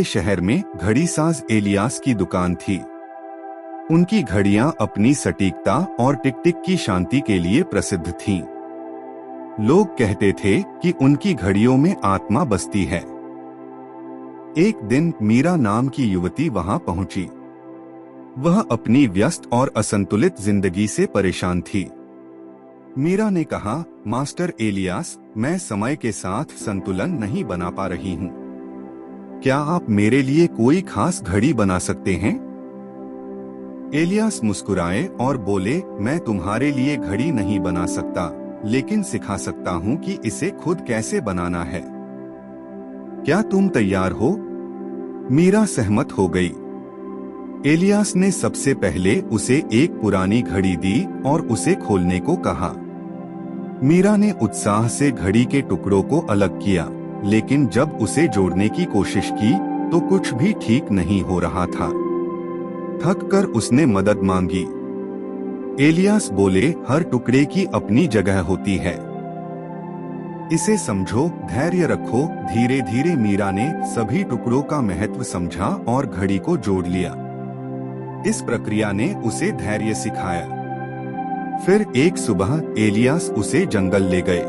शहर में घड़ीसाज एलियास की दुकान थी। उनकी घड़ियां अपनी सटीकता और टिक टिक की शांति के लिए प्रसिद्ध थीं। लोग कहते थे कि उनकी घड़ियों में आत्मा बसती है। एक दिन मीरा नाम की युवती वहां पहुंची। वह अपनी व्यस्त और असंतुलित जिंदगी से परेशान थी। मीरा ने कहा, मास्टर एलियास, मैं समय के साथ संतुलन नहीं बना पा रही हूँ। क्या आप मेरे लिए कोई खास घड़ी बना सकते हैं? एलियास मुस्कुराए और बोले, मैं तुम्हारे लिए घड़ी नहीं बना सकता, लेकिन सिखा सकता हूँ कि इसे खुद कैसे बनाना है। क्या तुम तैयार हो? मीरा सहमत हो गई। एलियास ने सबसे पहले उसे एक पुरानी घड़ी दी और उसे खोलने को कहा। मीरा ने उत्साह से घड़ी के टुकड़ों को अलग किया, लेकिन जब उसे जोड़ने की कोशिश की तो कुछ भी ठीक नहीं हो रहा था। थक कर उसने मदद मांगी। एलियास बोले, हर टुकड़े की अपनी जगह होती है, इसे समझो, धैर्य रखो। धीरे धीरे मीरा ने सभी टुकड़ों का महत्व समझा और घड़ी को जोड़ लिया। इस प्रक्रिया ने उसे धैर्य सिखाया। फिर एक सुबह एलियास उसे जंगल ले गए।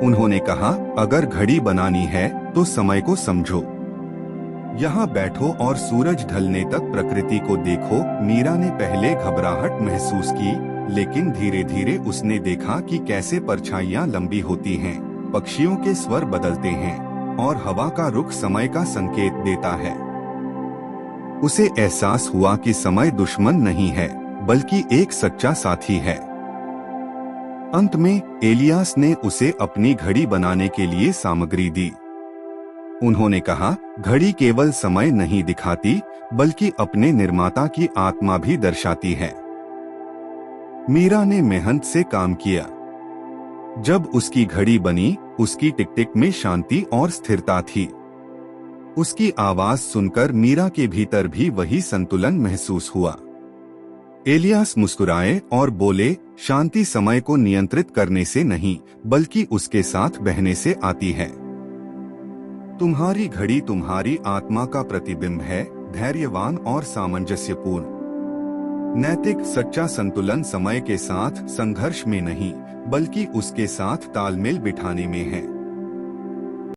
उन्होंने कहा, अगर घड़ी बनानी है तो समय को समझो। यहाँ बैठो और सूरज ढलने तक प्रकृति को देखो। मीरा ने पहले घबराहट महसूस की, लेकिन धीरे धीरे उसने देखा कि कैसे परछाइयाँ लंबी होती हैं, पक्षियों के स्वर बदलते हैं और हवा का रुख समय का संकेत देता है। उसे एहसास हुआ कि समय दुश्मन नहीं है, बल्कि एक सच्चा साथी है। अंत में एलियास ने उसे अपनी घड़ी बनाने के लिए सामग्री दी। उन्होंने कहा, घड़ी केवल समय नहीं दिखाती, बल्कि अपने निर्माता की आत्मा भी दर्शाती है। मीरा ने मेहनत से काम किया। जब उसकी घड़ी बनी, उसकी टिक टिक में शांति और स्थिरता थी। उसकी आवाज सुनकर मीरा के भीतर भी वही संतुलन महसूस हुआ। एलियास मुस्कुराए और बोले, शांति समय को नियंत्रित करने से नहीं, बल्कि उसके साथ बहने से आती है। तुम्हारी घड़ी तुम्हारी आत्मा का प्रतिबिंब है, धैर्यवान और सामंजस्यपूर्ण। नैतिक सच्चा संतुलन समय के साथ संघर्ष में नहीं, बल्कि उसके साथ तालमेल बिठाने में है।